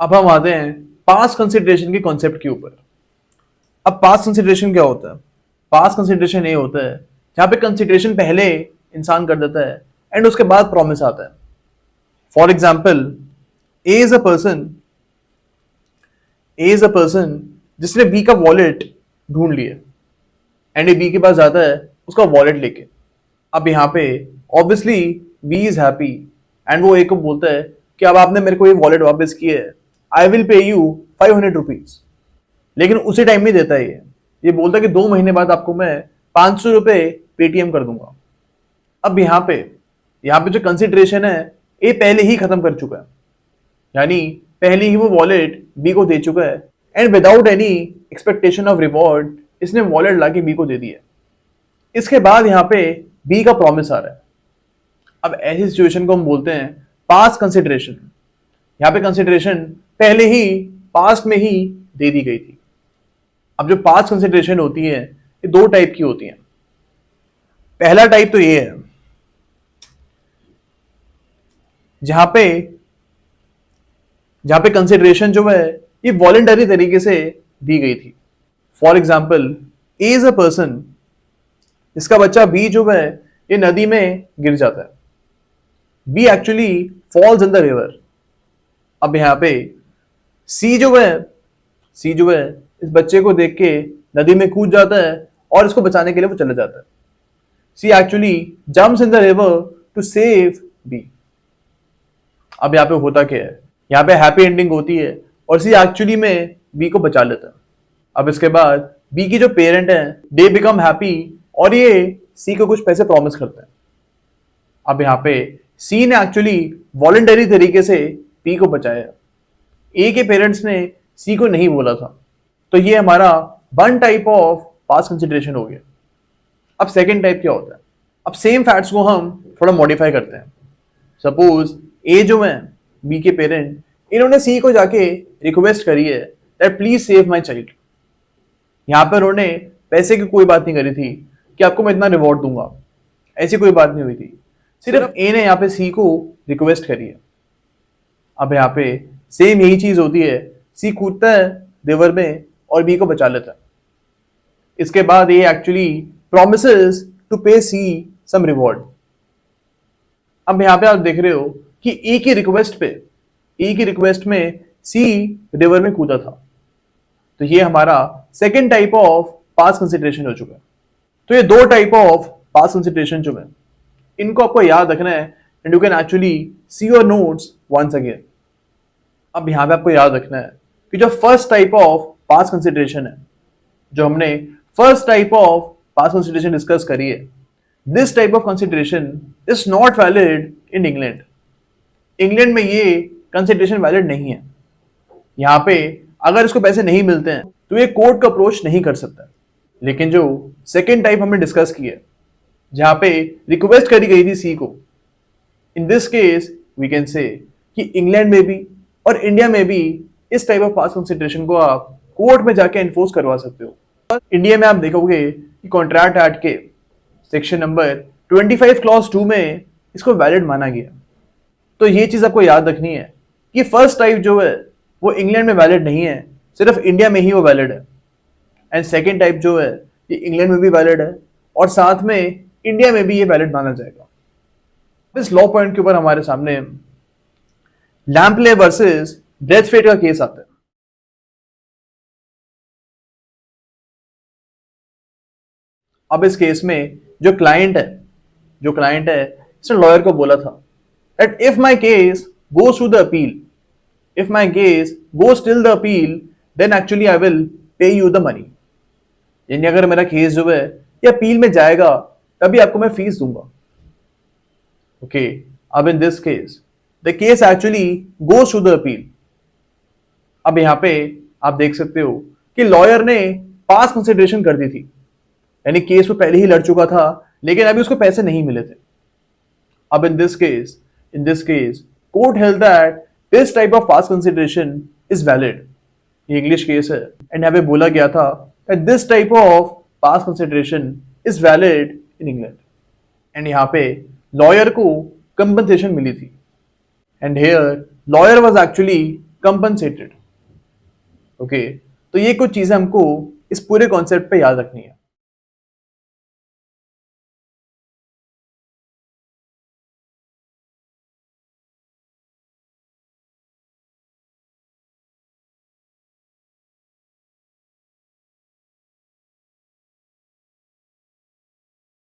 अब हम आते हैं पास्ट कंसिडरेशन के कॉन्सेप्ट के ऊपर। अब पास्ट कंसिडरेशन क्या होता है? पास्ट कंसिडरेशन ये होता है जहां पे कंसिडरेशन पहले इंसान कर देता है एंड उसके बाद प्रॉमिस आता है। For example, A is a person A is a person जिसने बी का वॉलेट ढूंढ लिया एंड ये बी के पास जाता है उसका वॉलेट लेके। अब यहाँ पे obviously B is happy and वो ए को बोलता है कि अब आपने मेरे को ये वॉलेट वापस किया है, I will pay you 500 rupees. लेकिन उसी टाइम में देता है ये बोलता है कि 2 महीने बाद आपको मैं 500 रुपए पेटीएम कर दूंगा। अब यहाँ पे जो कंसिडरेशन है ये पहले ही खत्म कर चुका है, यानी पहले ही वो वॉलेट बी को दे चुका है and without any expectation of reward इसने वॉलेट लाके बी को दे दिया। इसके बाद यहाँ पे बी का प्रॉमिस आ रहा है। अब ऐसी सिचुएशन को हम बोलते हैं पास्ट कंसिडरेशन। यहाँ पे कंसिडरेशन पहले ही पास्ट में ही दे दी गई थी। अब जो पास्ट कंसिडरेशन होती है ये 2 टाइप की होती है। पहला टाइप तो ये है जहां पे कंसिडरेशन जो है ये वॉलेंटरी तरीके से दी गई थी। For example, A is a person इसका बच्चा बी जो है ये नदी में गिर जाता है। B actually falls in the river. अब यहाँ पे सी जो है इस बच्चे को देख के नदी में कूद जाता है और इसको बचाने के लिए वो चले जाता है। C actually jumps in the river to save B. अब यहाँ पे होता क्या है, यहाँ पे हैप्पी एंडिंग होती है और सी एक्चुअली में बी को बचा लेता है। अब इसके बाद बी की जो पेरेंट है दे बिकम हैप्पी और ये सी को कुछ पैसे प्रॉमिस करते हैं। अब यहाँ पे सी ने एक्चुअली वॉलेंटरी तरीके से बी को बचाया। ए के पेरेंट्स ने सी को नहीं बोला था। तो ये हमारा 1 टाइप ऑफ पास्ट कंसिडरेशन हो गया। अब सेकेंड टाइप क्या होता है? अब सेम फैक्ट्स को हम थोड़ा मॉडिफाई करते हैं। सपोज ए जो है बी के पेरेंट, इन्होंने सी को जाके रिक्वेस्ट करी है that please save my child. यहाँ पर उन्होंने पैसे की कोई बात नहीं करी थी कि आपको मैं इतना रिवॉर्ड दूंगा, ऐसी कोई बात नहीं हुई थी। सिर्फ ए ने यहाँ पे सी को रिक्वेस्ट करी है। अब यहाँ पे सेम यही चीज होती है, सी कूदता है रिवर में और बी को बचा लेता है। इसके बाद ये एक्चुअली प्रॉमिसेस टू पे सी सम रिवॉर्ड। अब यहाँ पे आप देख रहे हो कि ए की रिक्वेस्ट में सी रिवर में कूदा था। तो ये हमारा second type of past consideration हो चुका है। तो ये 2 टाइप ऑफ पास्ट कंसिडरेशन जो है इनको आपको याद रखना है and you can actually see your notes once again. अब यहाँ पे आपको याद रखना है कि जो first type of past consideration है, जो हमने first type of past consideration discuss करी है, this type of consideration is not valid in England. England में ये कंसिडरेशन वैलिड नहीं है। यहाँ पे अगर इसको पैसे नहीं मिलते हैं तो ये कोर्ट का अप्रोच नहीं कर सकता। लेकिन जो सेकेंड टाइप हमने डिस्कस की है जहां पे रिक्वेस्ट करी गई थी सी को, in this case we can say कि इंग्लैंड में भी और इंडिया में भी इस टाइप ऑफ पास्ट कंसिडरेशन को आप कोर्ट में जाके एनफोर्स करवा सकते हो। और इंडिया में आप देखोगे कि कॉन्ट्रैक्ट एक्ट के सेक्शन नंबर 25 क्लॉज 2 में इसको वैलिड माना गया। तो ये चीज आपको याद रखनी है कि फर्स्ट टाइप जो है वो इंग्लैंड में वैलिड नहीं है, सिर्फ इंडिया में ही वो वैलिड है। एंड सेकेंड टाइप जो है ये इंग्लैंड में भी वैलिड है और साथ में इंडिया में भी ये वैलिड माना जाएगा। इस लॉ पॉइंट के ऊपर हमारे सामने लैम्पले वर्सेस ब्रेथवेट का केस आता है। अब इस केस में जो क्लाइंट है इसने लॉयर को बोला था that if my case goes to the appeal, if my case goes till the appeal, then actually I will pay you the money। यानी अगर मेरा केस जो है ये अपील में जाएगा तभी आपको मैं फीस दूंगा। ओके, अब in this case the case actually goes to the appeal. अब यहाँ पे आप देख सकते हो कि लॉयर ने पास कंसिडरेशन कर दी थी, यानी केस वो पहले ही लड़ चुका था लेकिन अभी उसको पैसे नहीं मिले थे। अब in this case court held that this type of pass consideration is valid. ये इंग्लिश केस है एंड यहाँ पे बोला गया था that this type of past consideration is valid in England। And यहाँ पे लॉयर को कंपनसेशन मिली थी and here lawyer was actually compensated. Okay, तो ये कुछ चीजें हमको इस पूरे कॉन्सेप्ट पे याद रखनी है।